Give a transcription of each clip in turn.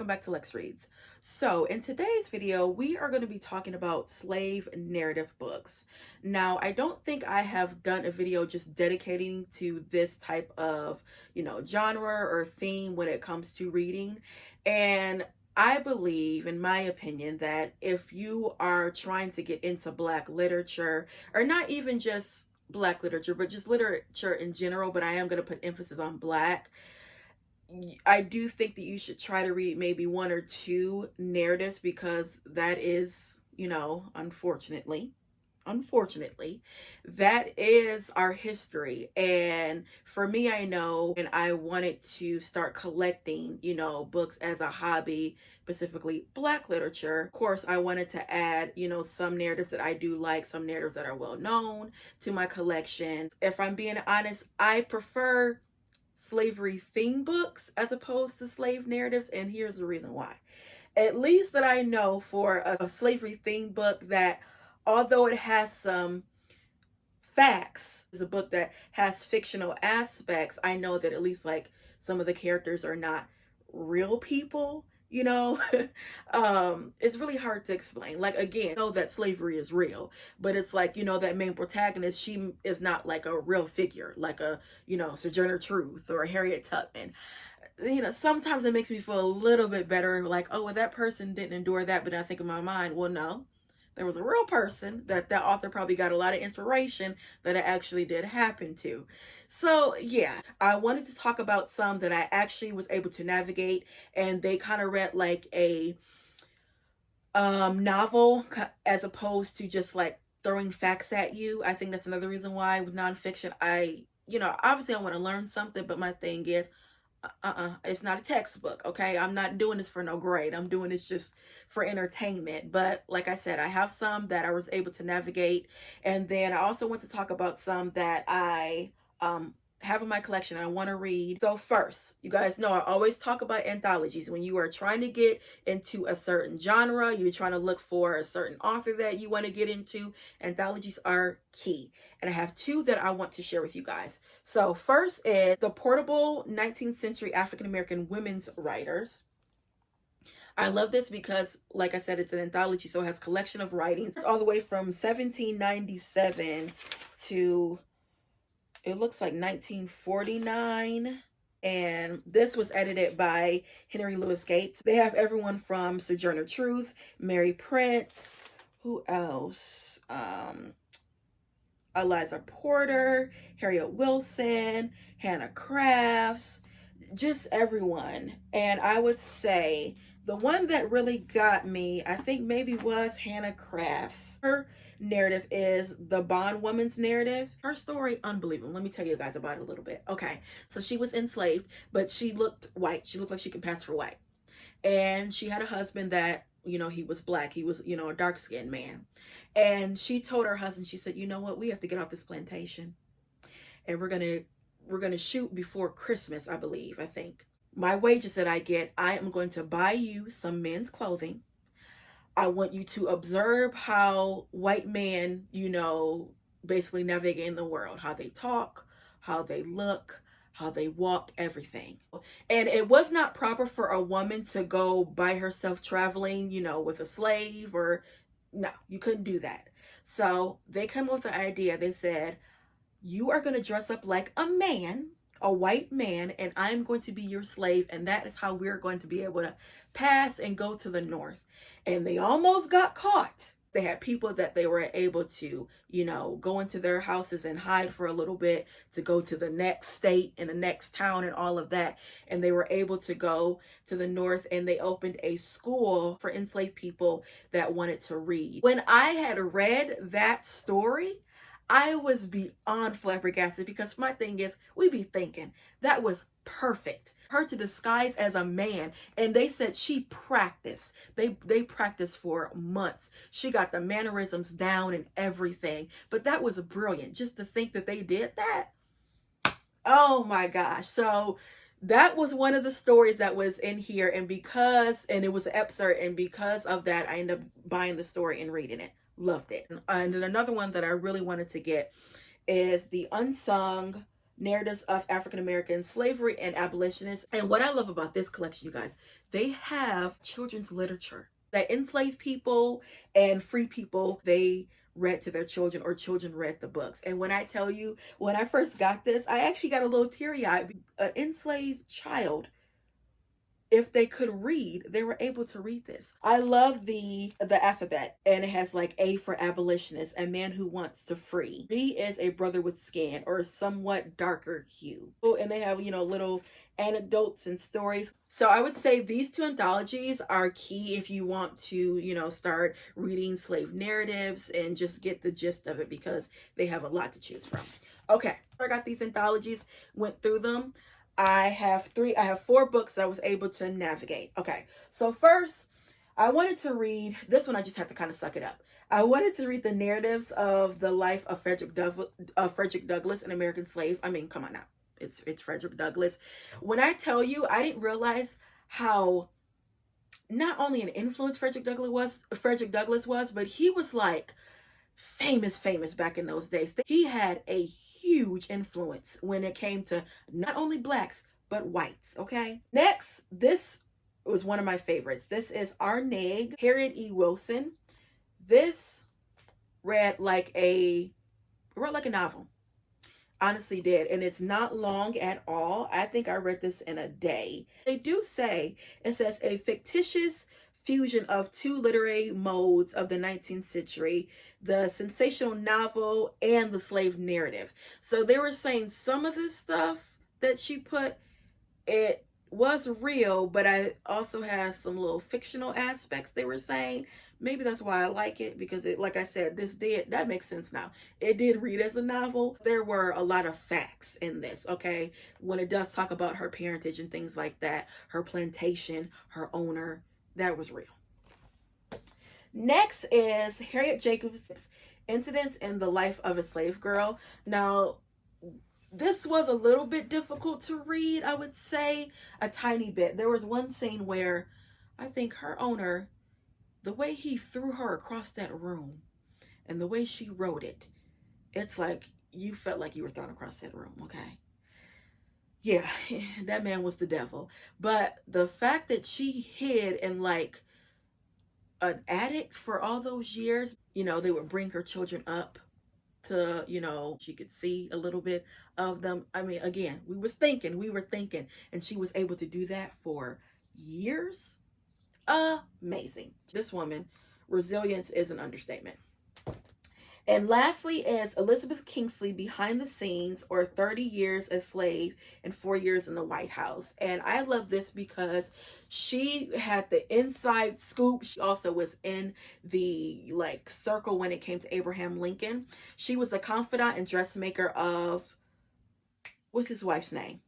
welcome back to Lex Reads. So in today's video, we are going to be talking about slave narrative books. Now, I don't think I have done a video just dedicating to this type of, genre or theme when it comes to reading. And I believe, in my opinion, that if you are trying to get into Black literature, or not even just Black literature, but just literature in general, but I am going to put emphasis on Black, I do think that you should try to read maybe one or two narratives, because that is, unfortunately, that is our history. And for me, I know, and I wanted to start collecting, books as a hobby, specifically Black literature. Of course, I wanted to add, some narratives that I do like, some narratives that are well known to my collection. If I'm being honest, I prefer slavery theme books as opposed to slave narratives, and here's the reason why. At least that I know for a slavery theme book, that although it has some facts, is a book that has fictional aspects, I know that at least like some of the characters are not real people. It's really hard to explain. Like, again, I know that slavery is real, but it's like, that main protagonist, she is not like a real figure, like a, Sojourner Truth or Harriet Tubman. Sometimes it makes me feel a little bit better, like, oh, well, that person didn't endure that. But I think in my mind, well, no, there was a real person that author probably got a lot of inspiration that it actually did happen to. So yeah, I wanted to talk about some that I actually was able to navigate, and they kind of read like a novel, as opposed to just like throwing facts at you. I think that's another reason why with nonfiction, obviously I want to learn something, but my thing is, it's not a textbook. Okay, I'm not doing this for no grade. I'm doing this just for entertainment. But like I said, I have some that I was able to navigate, and then I also want to talk about some that I have in my collection and I want to read. So first, you guys know I always talk about anthologies. When you are trying to get into a certain genre, you're trying to look for a certain author that you want to get into, anthologies are key. And I have two that I want to share with you guys. So first is The Portable 19th Century African American Women's Writers. I love this because, like I said, it's an anthology, so it has a collection of writings. It's all the way from 1797 to, it looks like 1949. And this was edited by Henry Louis Gates. They have everyone from Sojourner Truth, Mary Prince, who else? Eliza Porter, Harriet Wilson, Hannah Crafts, just everyone. And I would say the one that really got me, I think maybe was Hannah Crafts. Her narrative is the bondwoman's narrative. Her story, unbelievable. Let me tell you guys about it a little bit. Okay, so she was enslaved, but she looked white. She looked like she could pass for white. And she had a husband that, he was Black. He was, a dark-skinned man. And she told her husband, she said, you know what, we have to get off this plantation. And we're gonna shoot before Christmas, I believe, I think. My wages that I get, I am going to buy you some men's clothing. I want you to observe how white men, basically navigate in the world, how they talk, how they look, how they walk, everything. And it was not proper for a woman to go by herself traveling, with a slave, or no, you couldn't do that. So they come up with the idea. They said, you are going to dress up like a man, a white man, and I'm going to be your slave. And that is how we're going to be able to pass and go to the north. And they almost got caught. They had people that they were able to, go into their houses and hide for a little bit, to go to the next state and the next town and all of that. And they were able to go to the north, and they opened a school for enslaved people that wanted to read. When I had read that story, I was beyond flabbergasted, because my thing is, we be thinking that was perfect. Her to disguise as a man, and they said she practiced. They practiced for months. She got the mannerisms down and everything. But that was brilliant, just to think that they did that. Oh my gosh. So that was one of the stories that was in here, and it was an excerpt, and because of that, I ended up buying the story and reading it. Loved it. And then another one that I really wanted to get is the Unsung narratives of African American slavery and abolitionists. And what I love about this collection, you guys, they have children's literature that enslaved people and free people, they read to their children, or children read the books. And when I tell you, when I first got this, I actually got a little teary-eyed. An enslaved child, if they could read, they were able to read this. I love the alphabet, and it has like A for abolitionist, a man who wants to free. B is a brother with skin or somewhat darker hue. And they have, little anecdotes and stories. So I would say these two anthologies are key if you want to, start reading slave narratives and just get the gist of it, because they have a lot to choose from. Okay, I got these anthologies, went through them. I have 4 books I was able to navigate. Okay, so first, I wanted to read this one. I just have to kind of suck it up. I wanted to read the narratives of the life of Frederick Douglass, an American slave. I mean, come on now, it's Frederick Douglass. When I tell you, I didn't realize how not only an influence Frederick Douglass was, but he was like famous back in those days. He had a huge influence when it came to not only blacks but whites. Okay, next, this was one of my favorites. This is Our Neg, Harriet E. Wilson. This read like a novel, honestly did, and it's not long at all. I think I read this in a day. They do say, it says, a fictitious fusion of 2 literary modes of the 19th century, the sensational novel and the slave narrative. So they were saying some of the stuff that she put, it was real, but I also has some little fictional aspects, they were saying. Maybe that's why I like it, because it, like I said, that makes sense now. It did read as a novel. There were a lot of facts in this, okay? When it does talk about her parentage and things like that, her plantation, her owner, that was real. Next is Harriet Jacobs' Incidents in the Life of a Slave Girl. Now, this was a little bit difficult to read, I would say, a tiny bit. There was one scene where I think her owner, the way he threw her across that room and the way she wrote it, it's like you felt like you were thrown across that room, okay? Yeah, that man was the devil. But the fact that she hid in like an attic for all those years, they would bring her children up to, she could see a little bit of them. I mean, again, we were thinking, and she was able to do that for years. Amazing. This woman, resilience is an understatement. And lastly is Elizabeth Kingsley, Behind the Scenes, or 30 Years a Slave and 4 Years in the White House. And I love this because she had the inside scoop. She also was in the circle when it came to Abraham Lincoln. She was a confidant and dressmaker of, what's his wife's name?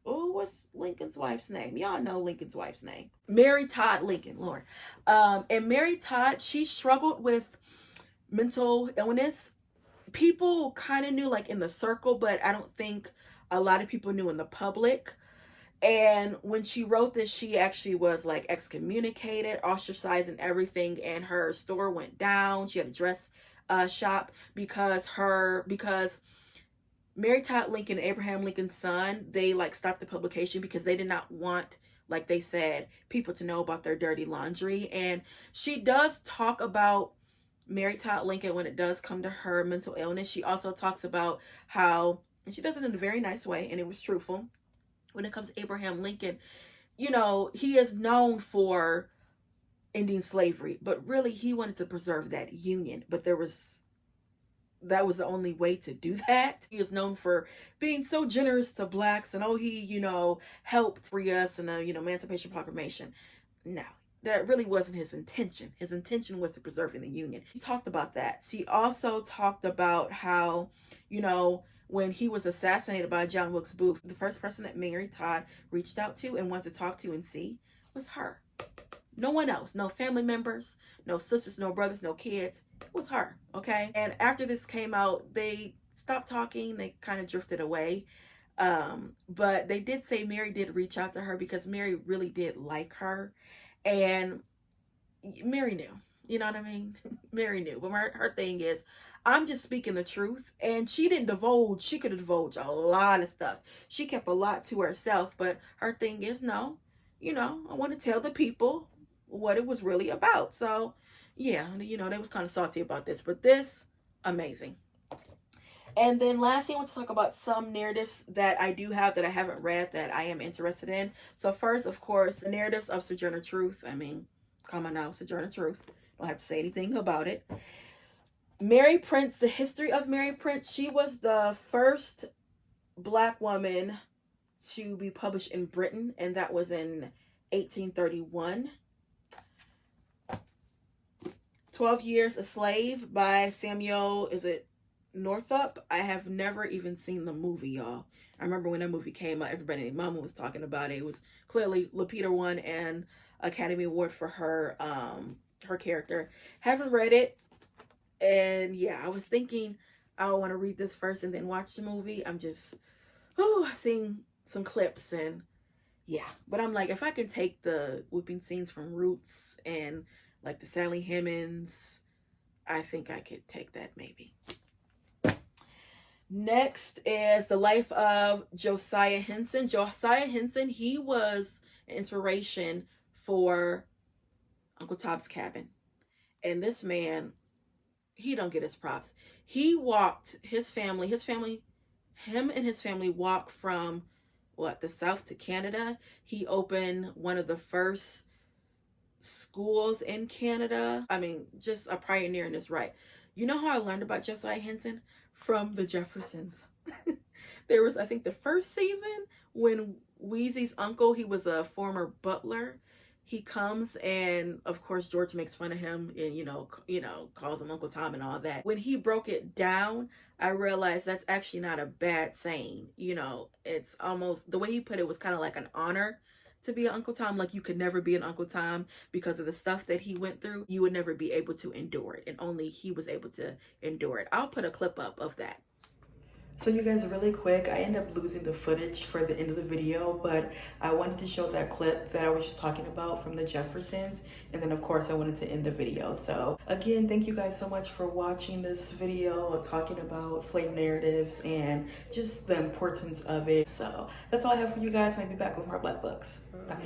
What's Lincoln's wife's name? Y'all know Lincoln's wife's name. Mary Todd Lincoln, Lord. And Mary Todd, she struggled with mental illness. People kind of knew in the circle, but I don't think a lot of people knew in the public. And when she wrote this, she actually was excommunicated, ostracized and everything, and her store went down. She had a dress shop because Mary Todd Lincoln, Abraham Lincoln's son, they stopped the publication because they did not want, like they said, people to know about their dirty laundry. And she does talk about Mary Todd Lincoln when it does come to her mental illness. She also talks about how, and she does it in a very nice way, and it was truthful, when it comes to Abraham Lincoln, he is known for ending slavery, but really he wanted to preserve that union. But that was the only way to do that. He is known for being so generous to blacks, and he, helped free us in the, Emancipation Proclamation. No, that really wasn't his intention. His intention was to preserving the Union. He talked about that. She also talked about how, when he was assassinated by John Wilkes Booth, the first person that Mary Todd reached out to and wanted to talk to and see was her. No one else, no family members, no sisters, no brothers, no kids. It was her, okay? And after this came out, they stopped talking. They kind of drifted away. But they did say Mary did reach out to her because Mary really did like her. And Mary knew. You know what I mean? Mary knew. But her thing is, I'm just speaking the truth. And she didn't divulge. She could have divulged a lot of stuff. She kept a lot to herself. But her thing is, no, I want to tell the people what it was really about. So, yeah, they was kind of salty about this. But this, amazing. And then lastly, I want to talk about some narratives that I do have that I haven't read that I am interested in. So first, of course, the narratives of Sojourner Truth. I mean, come on now, Sojourner Truth. Don't have to say anything about it. Mary Prince, the history of Mary Prince. She was the first Black woman to be published in Britain, and that was in 1831. 12 Years a Slave by Samuel, is it Northup? I have never even seen the movie, y'all. I remember when that movie came out, everybody and mama was talking about it. It was clearly Lupita won an Academy Award for her character. Haven't read it. And yeah, I was thinking I want to read this first and then watch the movie. I'm just seeing some clips and yeah. But I'm like, if I can take the whooping scenes from Roots and like the Sally Hemings, I think I could take that maybe. Next is the life of Josiah Henson. Josiah Henson, he was an inspiration for Uncle Tom's Cabin. And this man, he don't get his props. He walked him and his family walked from the South to Canada. He opened one of the first schools in Canada. I mean, just a pioneer in this right. You know how I learned about Josiah Henson? From the Jeffersons. There was, I think, the first season when Weezy's uncle, he was a former butler. He comes and, of course, George makes fun of him and, calls him Uncle Tom and all that. When he broke it down, I realized that's actually not a bad saying. It's almost, the way he put it was kind of like an honor to be an Uncle Tom. Like, you could never be an Uncle Tom because of the stuff that he went through. You would never be able to endure it, and only he was able to endure it. I'll put a clip up of that. So you guys, really quick, I end up losing the footage for the end of the video, but I wanted to show that clip that I was just talking about from the Jeffersons, and then of course I wanted to end the video. So again, thank you guys so much for watching this video talking about slave narratives and just the importance of it. So that's all I have for you guys. I'll be back with more Black Books. Bye.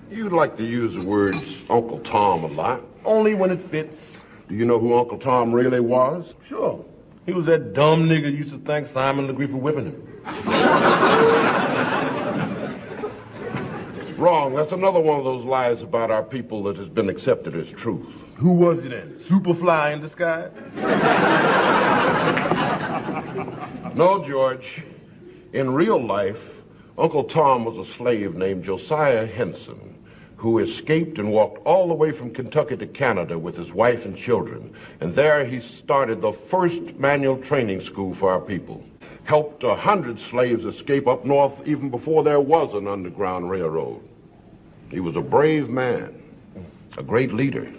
You like to use the words Uncle Tom a lot. Only when it fits. Do you know who Uncle Tom really was? Sure. He was that dumb nigga who used to thank Simon Legree for whipping him. Wrong. That's another one of those lies about our people that has been accepted as truth. Who was he then? Superfly in disguise? No, George. In real life, Uncle Tom was a slave named Josiah Henson, who escaped and walked all the way from Kentucky to Canada with his wife and children. And there he started the first manual training school for our people. Helped 100 slaves escape up north even before there was an underground railroad. He was a brave man, a great leader.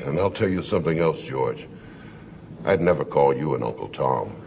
And I'll tell you something else, George. I'd never call you an Uncle Tom.